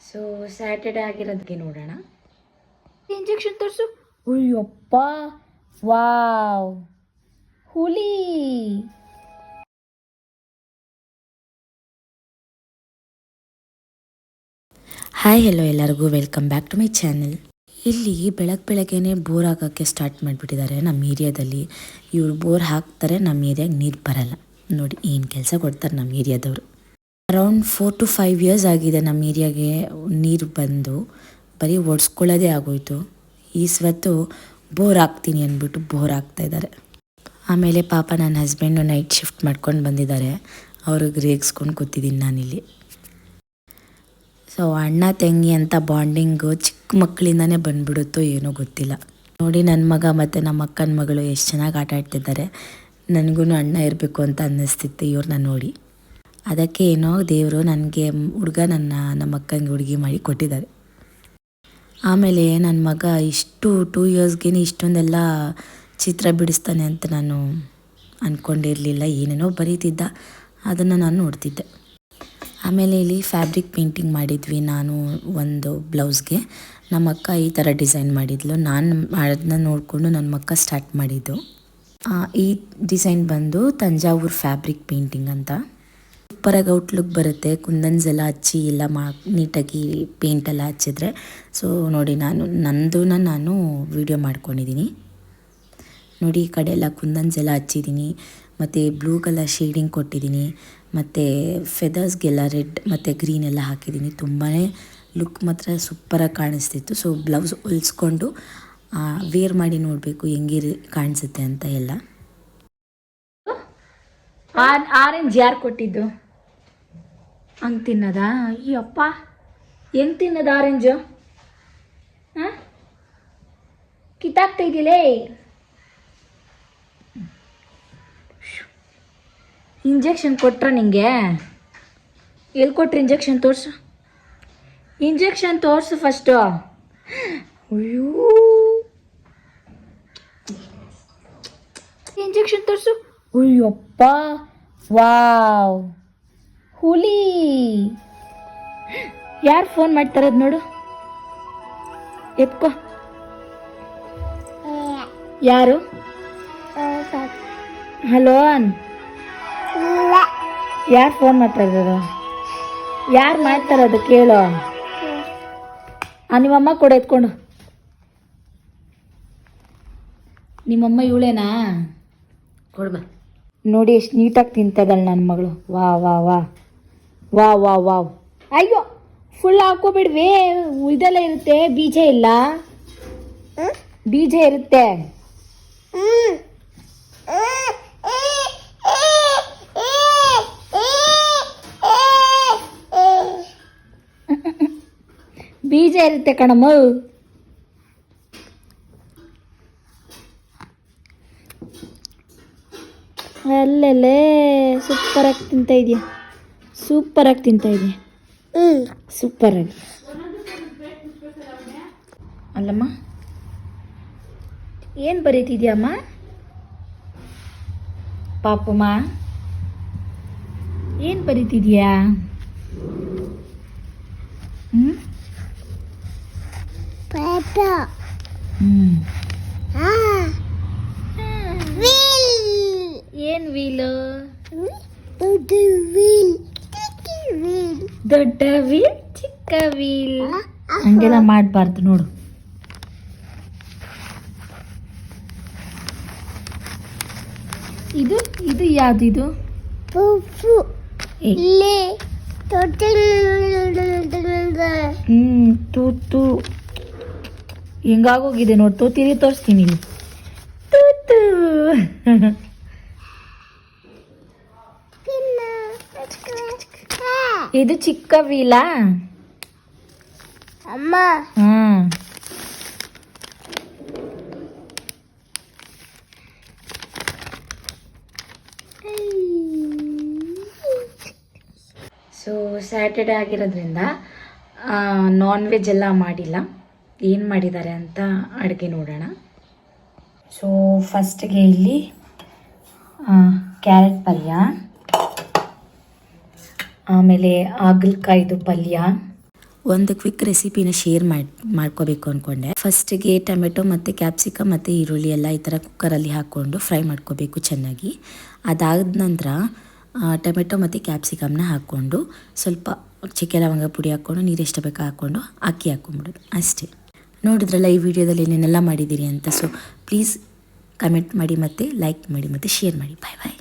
So Saturday ಆಗಿರೋದಕ್ಕೆ ನೋಡೋಣ. Injection ತೋರಿಸು. Ayyappa, wow, ಹುಲಿ. ಹಾಯ್ ಹೆಲೋ ಎಲ್ಲರಿಗೂ welcome back to my channel. ಇಲ್ಲಿ ಬೆಳಗ್ಗೆನೆ ಬೋರ್ ಹಾಕೋಕ್ಕೆ ಸ್ಟಾರ್ಟ್ ಮಾಡಿಬಿಟ್ಟಿದ್ದಾರೆ ನಮ್ಮ ಏರಿಯಾದಲ್ಲಿ. ಇವ್ರು ಬೋರ್ ಹಾಕ್ತಾರೆ, ನಮ್ಮ ಏರಿಯಾಗೆ ನೀರು ಬರಲ್ಲ. ನೋಡಿ ಏನು ಕೆಲಸ ಕೊಡ್ತಾರೆ ನಮ್ಮ ಏರಿಯಾದವರು. ಅರೌಂಡ್ 4 to 5 years ಆಗಿದೆ ನಮ್ಮ ಏರಿಯಾಗೆ ನೀರು ಬಂದು, ಬರೀ ಒಡ್ಸ್ಕೊಳ್ಳೋದೇ ಆಗೋಯ್ತು. ಈ ಸ್ವತ್ತು ಬೋರ್ ಹಾಕ್ತೀನಿ ಅಂದ್ಬಿಟ್ಟು ಬೋರ್ ಹಾಕ್ತಾಯಿದ್ದಾರೆ. ಆಮೇಲೆ ಪಾಪ ನನ್ನ ಹಸ್ಬೆಂಡು ನೈಟ್ ಶಿಫ್ಟ್ ಮಾಡ್ಕೊಂಡು ಬಂದಿದ್ದಾರೆ, ಅವ್ರಿಗೆ ರೇಗಿಸ್ಕೊಂಡು ಕೂತಿದ್ದೀನಿ ನಾನಿಲ್ಲಿ. ಸೊ ಅಣ್ಣ ತಂಗಿ ಅಂತ ಬಾಂಡಿಂಗು ಚಿಕ್ಕ ಮಕ್ಕಳಿಂದನೇ ಬಂದ್ಬಿಡುತ್ತೋ ಏನೋ ಗೊತ್ತಿಲ್ಲ. ನೋಡಿ ನನ್ನ ಮಗ ಮತ್ತು ನಮ್ಮ ಅಕ್ಕನ ಮಗಳು ಎಷ್ಟು ಚೆನ್ನಾಗಿ ಆಟ ಆಡ್ತಿದ್ದಾರೆ. ನನಗೂ ಅಣ್ಣ ಇರಬೇಕು ಅಂತ ಅನ್ನಿಸ್ತಿತ್ತು ಇವ್ರನ್ನ ನೋಡಿ. ಅದಕ್ಕೆ ಏನೋ ದೇವರು ನನಗೆ ಹುಡುಗ ನಮ್ಮ ಅಕ್ಕಂಗೆ ಹುಡುಗಿ ಮಾಡಿ ಕೊಟ್ಟಿದ್ದಾರೆ. ಆಮೇಲೆ ನನ್ನ ಮಗ 2 yearsಗೆ ಇಷ್ಟೊಂದೆಲ್ಲ ಚಿತ್ರ ಬಿಡಿಸ್ತಾನೆ ಅಂತ ನಾನು ಅಂದ್ಕೊಂಡಿರಲಿಲ್ಲ. ಏನೇನೋ ಬರೀತಿದ್ದ, ಅದನ್ನು ನಾನು ನೋಡ್ತಿದ್ದೆ. ಆಮೇಲೆ ಇಲ್ಲಿ ಫ್ಯಾಬ್ರಿಕ್ ಪೇಂಟಿಂಗ್ ಮಾಡಿದ್ವಿ. ನಾನು ಒಂದು ಬ್ಲೌಸ್ಗೆ, ನಮ್ಮ ಅಕ್ಕ ಈ ಥರ ಡಿಸೈನ್ ಮಾಡಿದ್ಲು. ನಾನು ಅದನ್ನ ನೋಡಿಕೊಂಡು ನನ್ನ ಮಕ್ಕ ಸ್ಟಾರ್ಟ್ ಮಾಡಿದ್ದು. ಈ ಡಿಸೈನ್ ಬಂದು ತಂಜಾವೂರು ಫ್ಯಾಬ್ರಿಕ್ ಪೇಂಟಿಂಗ್ ಅಂತ. ಸೂಪರಾಗಿ ಔಟ್ಲುಕ್ ಬರುತ್ತೆ. ಕುಂದನ್ಸ್ ಎಲ್ಲ ಹಚ್ಚಿ ಎಲ್ಲ ನೀಟಾಗಿ ಪೇಂಟೆಲ್ಲ ಹಚ್ಚಿದ್ರೆ. ಸೊ ನೋಡಿ ನಾನು ವಿಡಿಯೋ ಮಾಡ್ಕೊಂಡಿದ್ದೀನಿ. ನೋಡಿ ಈ ಕಡೆ ಎಲ್ಲ ಕುಂದನ್ಸ್ ಎಲ್ಲ ಹಚ್ಚಿದ್ದೀನಿ, ಮತ್ತು ಬ್ಲೂ ಕಲರ್ ಶೇಡಿಂಗ್ ಕೊಟ್ಟಿದ್ದೀನಿ, ಮತ್ತು ಫೆದರ್ಸ್ಗೆಲ್ಲ ರೆಡ್ ಮತ್ತು ಗ್ರೀನ್ ಎಲ್ಲ ಹಾಕಿದ್ದೀನಿ. ತುಂಬಾ ಲುಕ್ ಮಾತ್ರ ಸೂಪರಾಗಿ ಕಾಣಿಸ್ತಿತ್ತು. ಸೊ ಬ್ಲೌಸ್ ಹೊಲಿಸ್ಕೊಂಡು ವೇರ್ ಮಾಡಿ ನೋಡಬೇಕು ಹೆಂಗೆ ಕಾಣಿಸುತ್ತೆ ಅಂತ ಎಲ್ಲ. ಆರೆಂಜ್ ಯಾರು ಕೊಟ್ಟಿದ್ದು? ಹಂಗೆ ತಿನ್ನೋದಾ? ಅಯ್ಯಪ್ಪ, ಹೆಂಗೆ ತಿನ್ನೋದು ಆರೆಂಜು? ಹಾಂ, ಕಿತ್ತಾಕ್ತಾ ಇದೆಯಲ್ಲೇ. ಇಂಜೆಕ್ಷನ್ ಕೊಟ್ರ ನಿಂಗೆ? ಎಲ್ಲಿ ಕೊಟ್ರಿ ಇಂಜೆಕ್ಷನ್? ತೋರಿಸು, ಇಂಜೆಕ್ಷನ್ ತೋರಿಸು ಫಸ್ಟು. ಅಯ್ಯೋ, ಇಂಜೆಕ್ಷನ್ ತೋರಿಸು. ಅಯ್ಯಪ್ಪ, ವಾವ್, ಹುಲಿ. ಯಾರು ಫೋನ್ ಮಾಡ್ತಾರದು ನೋಡು, ಎತ್ಕೋ. ಯಾರು? ಹಲೋ ಅನ್. ಯಾರು ಫೋನ್ ಮಾಡ್ತಾರದು? ಯಾರು ಮಾಡ್ತಾರದು ಕೇಳು. ನಿಮ್ಮಮ್ಮ ಕೂಡ ಎತ್ಕೊಂಡು. ನಿಮ್ಮಮ್ಮ ಇವಳೇನಾ? ಕೊಡ್ಬಾ. ನೋಡಿ ಎಷ್ಟು ನೀಟಾಗಿ ತಿಂತದಲ್ಲ ನನ್ನ ಮಗಳು. ವಾ ವಾ ವಾ ವಾ ವಾ ವಾವ್. ಅಯ್ಯೋ, ಫುಲ್ ಹಾಕೋಬಿಡ್ವಿ, ಇದೆಲ್ಲ ಇರುತ್ತೆ, ಬೀಜ ಇಲ್ಲ, ಬೀಜ ಇರುತ್ತೆ. ಬೀಜ ಇರುತ್ತೆ ಕಣಮ್ಮ. ಅಲ್ಲೇ ಸೂಪರಾಗಿ ತಿಂತಾ ಇದೆಯಾ, ಸೂಪರಾಗಿ ತಿಂತಾ ಇದೆಯಾ, ಸೂಪರಾಗಿ. ಅಲ್ಲಮ್ಮ, ಏನು ಬರೀತಿದ್ಯಮ್ಮ ಪಾಪಮ್ಮ? ಏನು ಬರೀತಿದ್ಯಾ? ಏನು ವೀಲು? ದೊಡ್ಡ ವೀಲ್, ಚಿಕ್ಕ ವೀಲ್, ಹಂಗೆಲ್ಲ ಮಾಡಬಾರ್ದು ನೋಡು. ಇದು ಇದು ಯಾವ್ದಿದು? ತೂತು ಹೆಂಗಾಗೋಗಿದೆ ನೋಡಿ. ತೂತಿರಿ ತೋರಿಸ್ತೀನಿ ಇಲ್ಲಿ. ತೂತು ಇದು ಚಿಕ್ಕ ವೀಲಾ ಅಮ್ಮ? ಸೊ ಸ್ಯಾಟರ್ಡೆ ಆಗಿರೋದ್ರಿಂದ ನಾನ್ ವೆಜ್ ಎಲ್ಲ ಮಾಡಿಲ್ಲ. ಏನು ಮಾಡಿದ್ದಾರೆ ಅಂತ ಅಡುಗೆ ನೋಡೋಣ. ಸೊ ಫಸ್ಟ್ಗೆ ಇಲ್ಲಿ ಕ್ಯಾರೆಟ್ ಪಲ್ಯ, ಆಮೇಲೆ ಹಾಗಲಕಾಯಿದು ಪಲ್ಯ, ಒಂದು ಕ್ವಿಕ್ ರೆಸಿಪಿನ ಶೇರ್ ಮಾಡ್ಕೋಬೇಕು ಅಂದ್ಕೊಂಡೆ. ಫಸ್ಟಿಗೆ ಟೊಮೆಟೊ ಮತ್ತು ಕ್ಯಾಪ್ಸಿಕಮ್ ಮತ್ತು ಈರುಳ್ಳಿ ಎಲ್ಲ ಈ ಥರ ಕುಕ್ಕರಲ್ಲಿ ಹಾಕ್ಕೊಂಡು ಫ್ರೈ ಮಾಡ್ಕೋಬೇಕು ಚೆನ್ನಾಗಿ. ಅದಾದ ನಂತರ ಟೊಮೆಟೊ ಮತ್ತು ಕ್ಯಾಪ್ಸಿಕಮ್ನ ಹಾಕ್ಕೊಂಡು ಸ್ವಲ್ಪ ಚಕ್ಕೆ ಲವಂಗ ಪುಡಿ ಹಾಕ್ಕೊಂಡು ನೀರು ಎಷ್ಟು ಬೇಕು ಹಾಕ್ಕೊಂಡು ಅಕ್ಕಿ ಹಾಕ್ಕೊಂಬಿಡೋದು ಅಷ್ಟೇ. ನೋಡಿದ್ರಲ್ಲ ಈ ವಿಡಿಯೋದಲ್ಲಿ ಏನೇನೆಲ್ಲ ಮಾಡಿದ್ದೀರಿ ಅಂತ. ಸೊ ಪ್ಲೀಸ್ ಕಮೆಂಟ್ ಮಾಡಿ ಮತ್ತು ಲೈಕ್ ಮಾಡಿ ಮತ್ತು ಶೇರ್ ಮಾಡಿ. ಬಾಯ್ ಬಾಯ್.